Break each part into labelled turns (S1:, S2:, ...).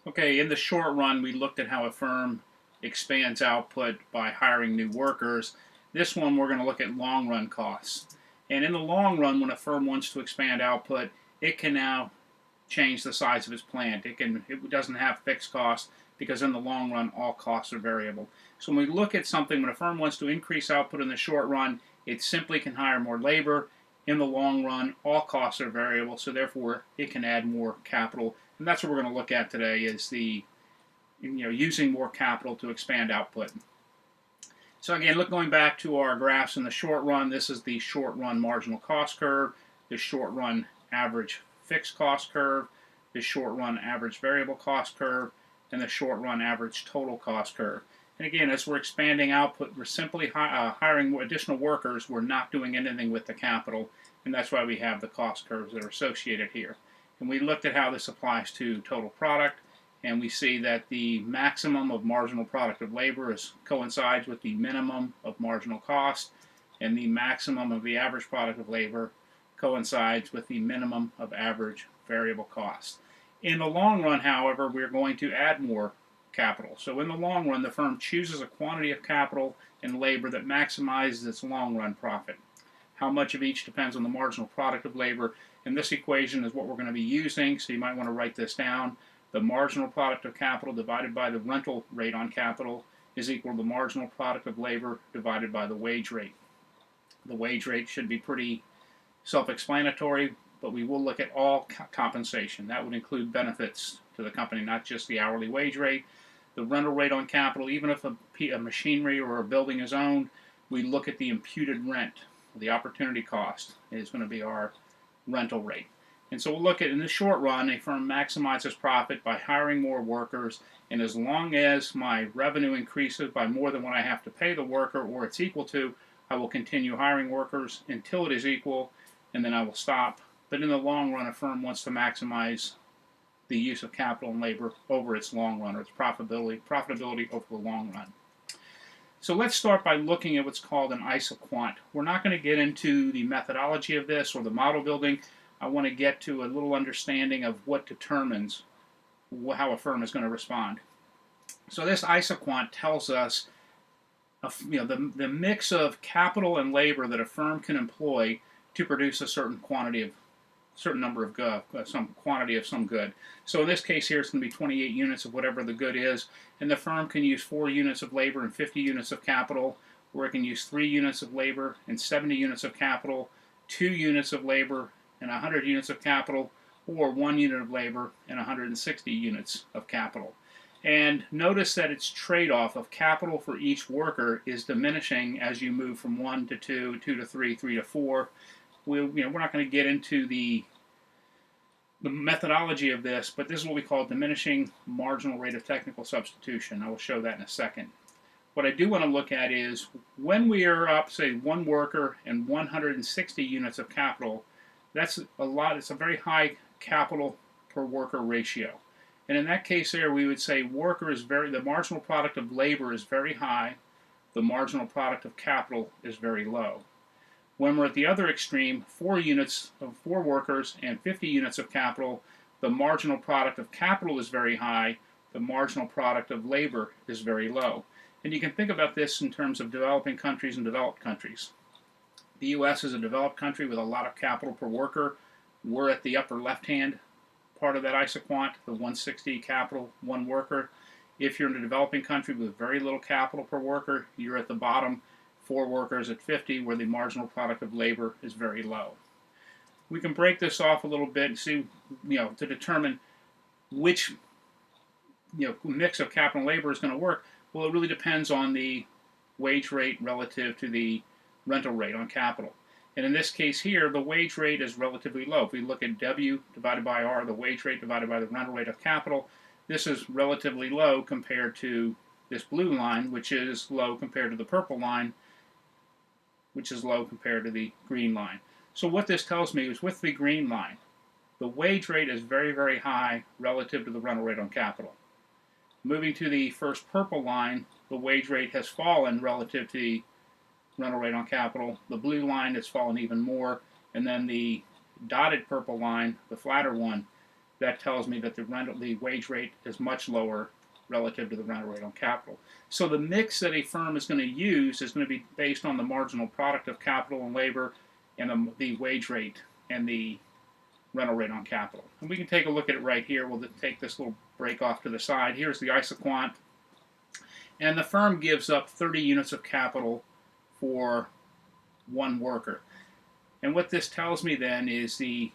S1: Okay, in the short run, we looked at how a firm expands output by hiring new workers. This one, we're going to look at long run costs. And in the long run, when a firm wants to expand output, it can now change the size of its plant. It doesn't have fixed costs because in the long run, all costs are variable. So when we look at something, when a firm wants to increase output in the short run, it simply can hire more labor. In the long run, all costs are variable, so therefore it can add more capital. And that's what we're going to look at today is using more capital to expand output. So again, going back to our graphs in the short run, this is the short run marginal cost curve, the short run average fixed cost curve, the short run average variable cost curve, and the short run average total cost curve. And again, as we're expanding output, we're simply hiring additional workers. We're not doing anything with the capital, and that's why we have the cost curves that are associated here. And we looked at how this applies to total product, and we see that the maximum of marginal product of labor coincides with the minimum of marginal cost, and the maximum of the average product of labor coincides with the minimum of average variable cost. In the long run, however, we're going to add more capital. So in the long run, the firm chooses a quantity of capital and labor that maximizes its long run profit. How much of each depends on the marginal product of labor, and this equation is what we're going to be using, so you might want to write this down. The marginal product of capital divided by the rental rate on capital is equal to the marginal product of labor divided by the wage rate. The wage rate should be pretty self-explanatory, but we will look at all compensation. That would include benefits to the company, not just the hourly wage rate. The rental rate on capital, even if a machinery or a building is owned, we look at the imputed rent. The opportunity cost is going to be our rental rate. And so we'll look at, in the short run, a firm maximizes profit by hiring more workers, and as long as my revenue increases by more than what I have to pay the worker or it's equal to, I will continue hiring workers until it is equal, and then I will stop. But in the long run, a firm wants to maximize the use of capital and labor over its long run, or its profitability over the long run. So let's start by looking at what's called an isoquant. We're not going to get into the methodology of this or the model building. I want to get to a little understanding of what determines how a firm is going to respond. So this isoquant tells us the mix of capital and labor that a firm can employ to produce a certain number of some quantity of some good. So in this case here, it's going to be 28 units of whatever the good is, and the firm can use 4 units of labor and 50 units of capital, or it can use 3 units of labor and 70 units of capital, 2 units of labor and 100 units of capital, or 1 unit of labor and 160 units of capital. And notice that its trade-off of capital for each worker is diminishing as you move from 1 to 2, 2 to 3, 3 to 4. We're not going to get into the methodology of this, but this is what we call diminishing marginal rate of technical substitution. I will show that in a second. What I do want to look at is when we are up, say, 1 worker and 160 units of capital, that's a lot. It's a very high capital per worker ratio. And in that case there, we would say the marginal product of labor is very high, the marginal product of capital is very low. When we're at the other extreme, 4 workers and 50 units of capital, the marginal product of capital is very high, the marginal product of labor is very low. And you can think about this in terms of developing countries and developed countries. The U.S. is a developed country with a lot of capital per worker. We're at the upper left-hand part of that isoquant, the 160 capital, 1 worker. If you're in a developing country with very little capital per worker, you're at the bottom, 4 workers at 50, where the marginal product of labor is very low. We can break this off a little bit and see, to determine which mix of capital and labor is going to work. Well, it really depends on the wage rate relative to the rental rate on capital. And in this case here, the wage rate is relatively low. If we look at W divided by R, the wage rate divided by the rental rate of capital, this is relatively low compared to this blue line, which is low compared to the purple line, which is low compared to the green line. So what this tells me is with the green line, the wage rate is very, very high relative to the rental rate on capital. Moving to the first purple line, the wage rate has fallen relative to the rental rate on capital. The blue line has fallen even more, and then the dotted purple line, the flatter one, that tells me that the wage rate is much lower relative to the rental rate on capital. So the mix that a firm is going to use is going to be based on the marginal product of capital and labor and the wage rate and the rental rate on capital. And we can take a look at it right here. We'll take this little break off to the side. Here's the isoquant. And the firm gives up 30 units of capital for one worker. And what this tells me then is the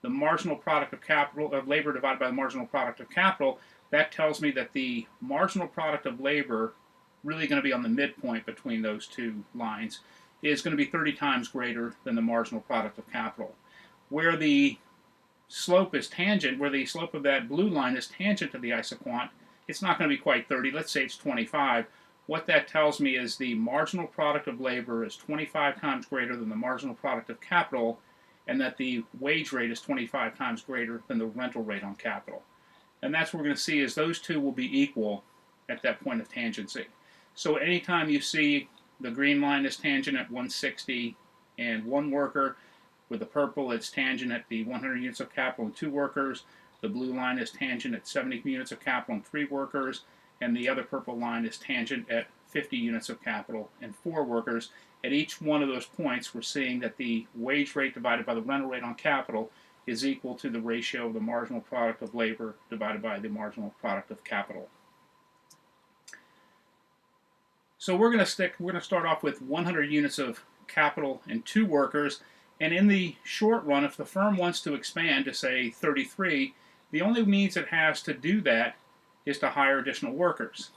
S1: marginal product of capital of labor divided by the marginal product of capital. That tells me that the marginal product of labor, really going to be on the midpoint between those two lines, is going to be 30 times greater than the marginal product of capital. Where the slope is tangent, where the slope of that blue line is tangent to the isoquant, it's not going to be quite 30. Let's say it's 25. What that tells me is the marginal product of labor is 25 times greater than the marginal product of capital, and that the wage rate is 25 times greater than the rental rate on capital. And that's what we're going to see is those two will be equal at that point of tangency. So anytime you see the green line is tangent at 160 and one worker, with the purple it's tangent at the 100 units of capital and two workers, the blue line is tangent at 70 units of capital and three workers, and the other purple line is tangent at 50 units of capital and four workers. At each one of those points, we're seeing that the wage rate divided by the rental rate on capital is equal to the ratio of the marginal product of labor divided by the marginal product of capital. So we're going to start off with 100 units of capital and two workers. And in the short run, if the firm wants to expand to say 33, the only means it has to do that is to hire additional workers.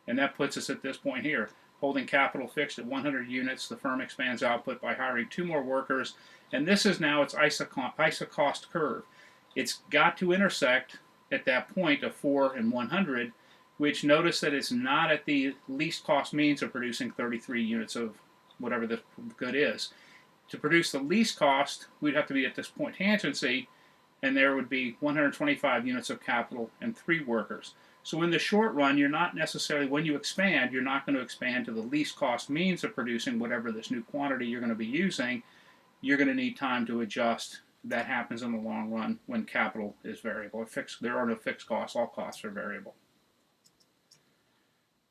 S1: And that puts us at this point here. Holding capital fixed at 100 units, the firm expands output by hiring two more workers. And this is now its isocost curve. It's got to intersect at that point of 4 and 100, which notice that it's not at the least cost means of producing 33 units of whatever the good is. To produce the least cost, we'd have to be at this point tangency, and there would be 125 units of capital and three workers. So in the short run, you're not necessarily, when you expand, you're not going to expand to the least cost means of producing whatever this new quantity you're going to be using. You're going to need time to adjust. That happens in the long run when capital is variable. There are no fixed costs. All costs are variable.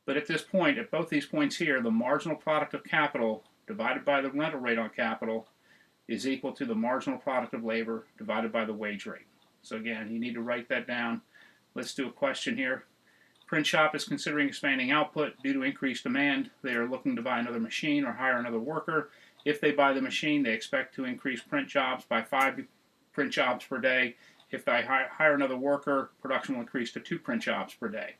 S1: But at this point, at both these points here, the marginal product of capital divided by the rental rate on capital is equal to the marginal product of labor divided by the wage rate. So again, you need to write that down. Let's do a question here. Print shop is considering expanding output due to increased demand. They are looking to buy another machine or hire another worker. If they buy the machine, they expect to increase print jobs by 5 print jobs per day. If they hire another worker, production will increase to 2 print jobs per day.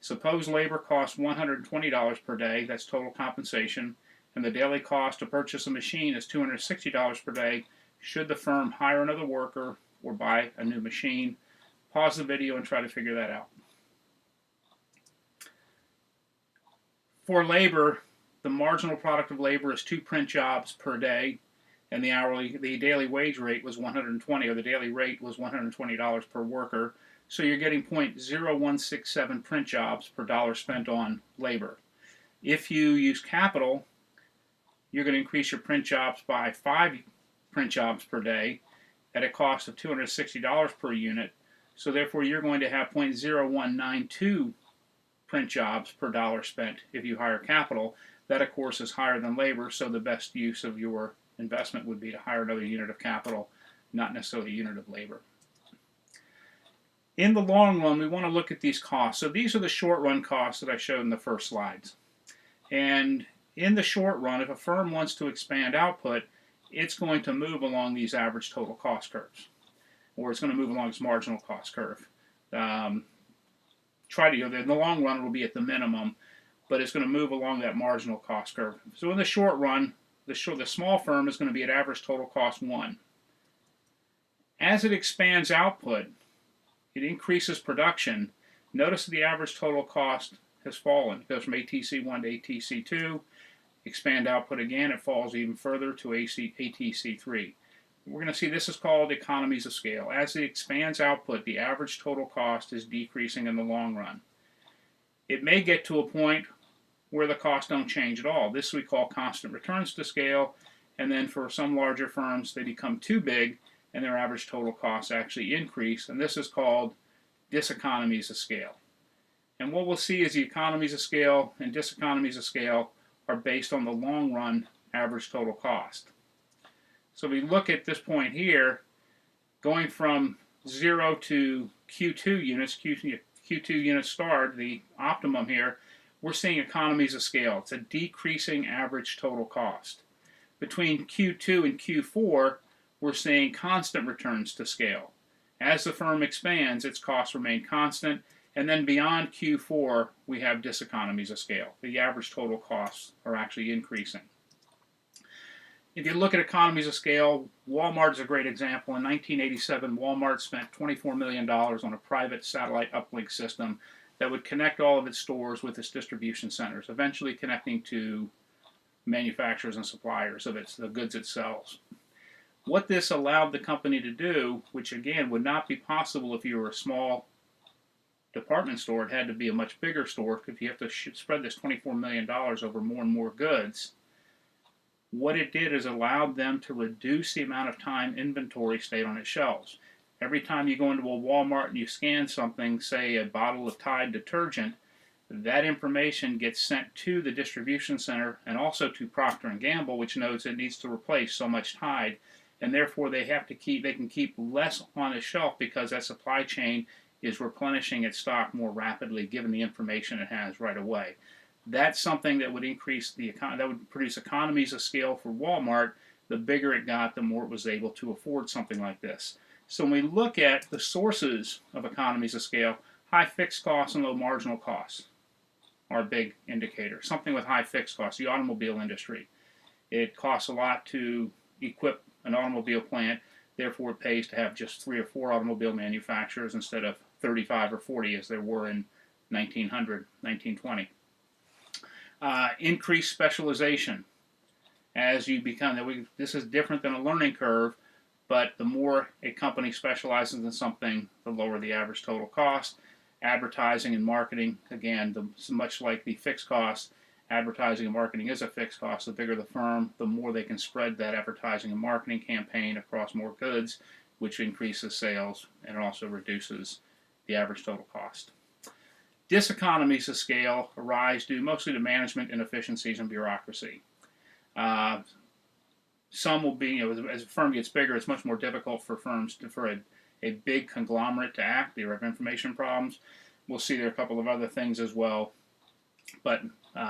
S1: Suppose labor costs $120 per day, that's total compensation, and the daily cost to purchase a machine is $260 per day. Should the firm hire another worker or buy a new machine? Pause the video and try to figure that out. For labor, the marginal product of labor is 2 print jobs per day, and the daily wage rate was $120, or the daily rate was $120 per worker. So you're getting 0.0167 print jobs per dollar spent on labor. If you use capital, you're going to increase your print jobs by 5 print jobs per day at a cost of $260 per unit. So therefore, you're going to have 0.0192 print jobs per dollar spent if you hire capital. That, of course, is higher than labor, so the best use of your investment would be to hire another unit of capital, not necessarily a unit of labor. In the long run, we want to look at these costs. So these are the short-run costs that I showed in the first slides. And in the short run, if a firm wants to expand output, it's going to move along these average total cost curves, or it's going to move along its marginal cost curve. In the long run, it will be at the minimum, but it's going to move along that marginal cost curve. So in the short run, the small firm is going to be at average total cost 1. As it expands output, it increases production. Notice that the average total cost has fallen. It goes from ATC1 to ATC2. Expand output again, it falls even further to ATC3. We're going to see this is called economies of scale. As it expands output, the average total cost is decreasing in the long run. It may get to a point where the costs don't change at all. This we call constant returns to scale, and then for some larger firms, they become too big, and their average total costs actually increase, and this is called diseconomies of scale. And what we'll see is the economies of scale and diseconomies of scale are based on the long run average total cost. So we look at this point here, going from 0 to Q2 units, Q2 units starred, the optimum here, we're seeing economies of scale. It's a decreasing average total cost. Between Q2 and Q4, we're seeing constant returns to scale. As the firm expands, its costs remain constant, and then beyond Q4, we have diseconomies of scale. The average total costs are actually increasing. If you look at economies of scale, Walmart is a great example. In 1987, Walmart spent $24 million on a private satellite uplink system that would connect all of its stores with its distribution centers, eventually connecting to manufacturers and suppliers of the goods it sells. What this allowed the company to do, which again would not be possible if you were a small department store, it had to be a much bigger store if you have to spread this $24 million over more and more goods. What it did is allowed them to reduce the amount of time inventory stayed on its shelves. Every time you go into a Walmart and you scan something, say a bottle of Tide detergent, that information gets sent to the distribution center and also to Procter & Gamble, which knows it needs to replace so much Tide, and therefore they can keep less on the shelf because that supply chain is replenishing its stock more rapidly given the information it has right away. That's something that would that would produce economies of scale for Walmart. The bigger it got, the more it was able to afford something like this. So when we look at the sources of economies of scale, high fixed costs and low marginal costs are a big indicator. Something with high fixed costs, the automobile industry. It costs a lot to equip an automobile plant, therefore it pays to have just 3 or 4 automobile manufacturers instead of 35 or 40 as there were in 1900, 1920. Increased specialization. As you become, this is different than a learning curve, but the more a company specializes in something, the lower the average total cost. Advertising and marketing, again, much like the fixed cost, advertising and marketing is a fixed cost. The bigger the firm, the more they can spread that advertising and marketing campaign across more goods, which increases sales and also reduces the average total cost. Diseconomies of scale arise due mostly to management inefficiencies and bureaucracy. Some will be, as a firm gets bigger, it's much more difficult for firms for a big conglomerate to act. They have information problems. We'll see there are a couple of other things as well. But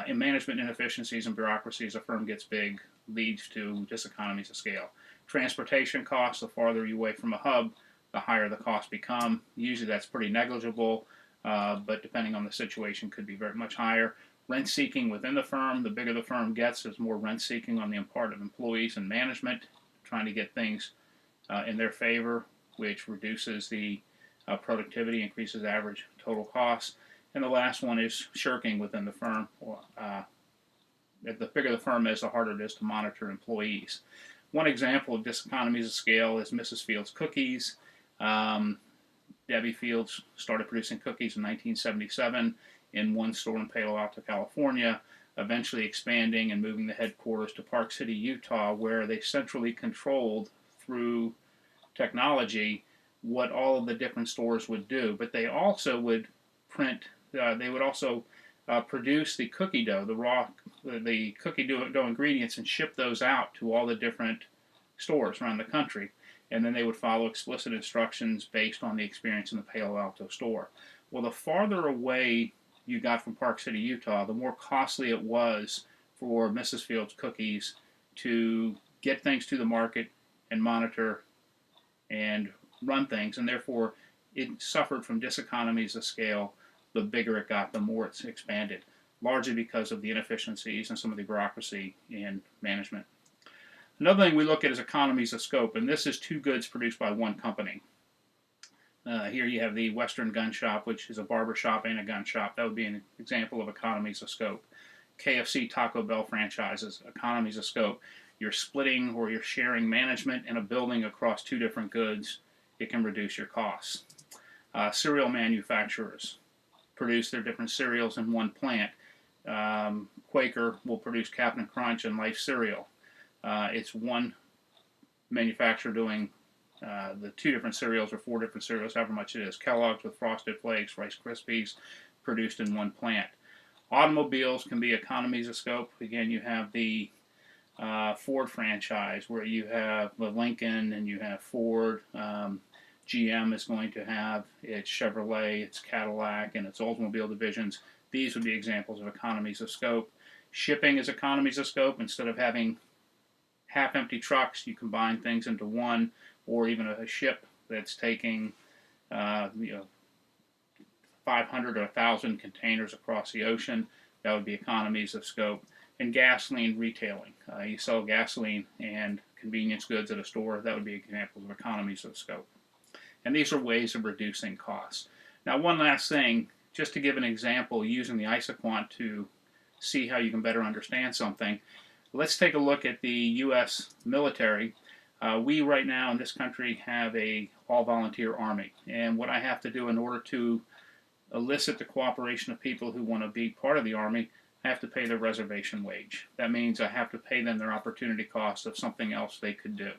S1: in management inefficiencies and bureaucracy, as a firm gets big, leads to diseconomies of scale. Transportation costs, the farther you away from a hub, the higher the costs become. Usually that's pretty negligible, but depending on the situation could be very much higher. Rent seeking within the firm, the bigger the firm gets, there's more rent seeking on the part of employees and management, trying to get things in their favor, which reduces the productivity, increases average total costs. And the last one is shirking within the firm. The bigger the firm is, the harder it is to monitor employees. One example of diseconomies of scale is Mrs. Fields cookies. Debbie Fields started producing cookies in 1977 in one store in Palo Alto, California, eventually expanding and moving the headquarters to Park City, Utah, where they centrally controlled through technology what all of the different stores would do. But they also would produce the cookie dough, the cookie dough ingredients, and ship those out to all the different stores around the country. And then they would follow explicit instructions based on the experience in the Palo Alto store. Well, the farther away you got from Park City, Utah, the more costly it was for Mrs. Fields cookies to get things to the market and monitor and run things, and therefore it suffered from diseconomies of scale. The bigger it got, the more it's expanded, largely because of the inefficiencies and some of the bureaucracy in management. Another thing we look at is economies of scope, and this is 2 goods produced by one company. Here you have the Western Gun Shop, which is a barber shop and a gun shop. That would be an example of economies of scope. KFC, Taco Bell franchises, economies of scope. You're splitting or you're sharing management in a building across 2 different goods. It can reduce your costs. Cereal manufacturers produce their different cereals in one plant. Quaker will produce Captain Crunch and Life cereal. It's one manufacturer doing the 2 different cereals or 4 different cereals, however much it is. Kellogg's with Frosted Flakes, Rice Krispies, produced in one plant. Automobiles can be economies of scope. Again, you have the Ford franchise where you have the Lincoln and you have Ford. GM is going to have its Chevrolet, its Cadillac, and its Oldsmobile divisions. These would be examples of economies of scope. Shipping is economies of scope. Instead of having half-empty trucks, you combine things into one, or even a ship that's taking 500 or 1,000 containers across the ocean. That would be economies of scope. And gasoline retailing. You sell gasoline and convenience goods at a store. That would be examples of economies of scope. And these are ways of reducing costs. Now, one last thing, just to give an example using the isoquant to see how you can better understand something. Let's take a look at the U.S. military. We right now in this country have a all-volunteer army. And what I have to do in order to elicit the cooperation of people who want to be part of the army, I have to pay their reservation wage. That means I have to pay them their opportunity cost of something else they could do.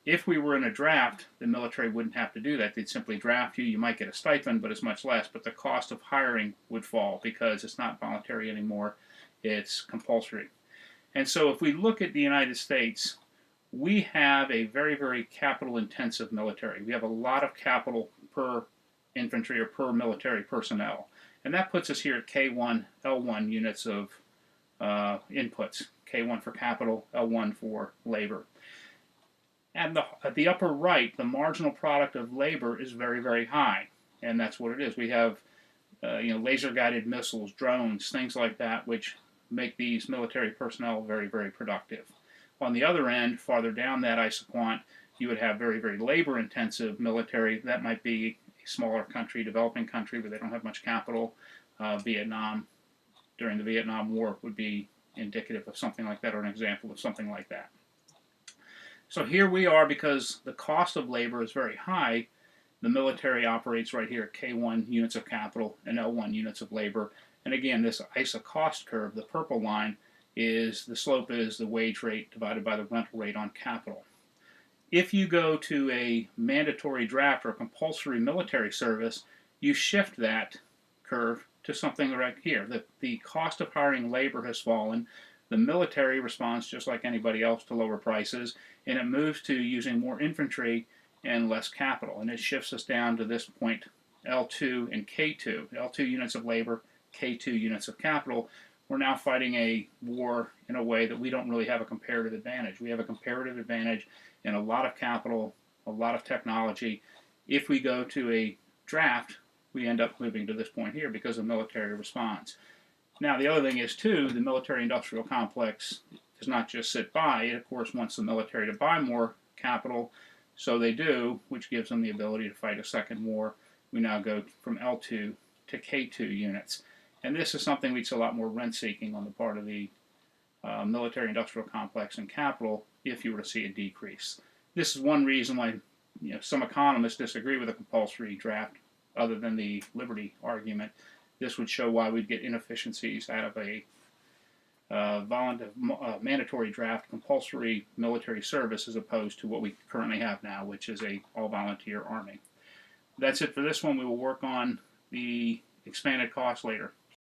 S1: If we were in a draft, the military wouldn't have to do that. They'd simply draft you. You might get a stipend, but it's much less. But the cost of hiring would fall because it's not voluntary anymore. It's compulsory. And so if we look at the United States, we have a very, very capital-intensive military. We have a lot of capital per infantry or per military personnel. And that puts us here at K1, L1 units of inputs. K1 for capital, L1 for labor. And at the upper right, the marginal product of labor is very, very high. And that's what it is. We have laser-guided missiles, drones, things like that, which make these military personnel very, very productive. On the other end, farther down that isoquant, you would have very, very labor-intensive military. That might be a smaller country, developing country, where they don't have much capital. Vietnam, during the Vietnam War, would be indicative of something like that, or an example of something like that. So here we are, because the cost of labor is very high. The military operates right here at K1 units of capital and L1 units of labor. And again, this isocost curve, the purple line, is the slope is the wage rate divided by the rental rate on capital. If you go to a mandatory draft or a compulsory military service, you shift that curve to something right here. The cost of hiring labor has fallen. The military responds just like anybody else to lower prices, and it moves to using more infantry and less capital. And it shifts us down to this point, L2 and K2. L2 units of labor, K2 units of capital. We're now fighting a war in a way that we don't really have a comparative advantage. We have a comparative advantage in a lot of capital, a lot of technology. If we go to a draft, we end up moving to this point here because the military responds. Now, the other thing is, too, the military-industrial complex does not just sit by. It, of course, wants the military to buy more capital, so they do, which gives them the ability to fight a second war. We now go from L2 to K2 units. And this is something we'd see a lot more rent-seeking on the part of the military-industrial complex and capital if you were to see a decrease. This is one reason why some economists disagree with a compulsory draft, other than the liberty argument. This would show why we'd get inefficiencies out of a mandatory draft compulsory military service as opposed to what we currently have now, which is a all-volunteer army. That's it for this one. We will work on the expanded cost later.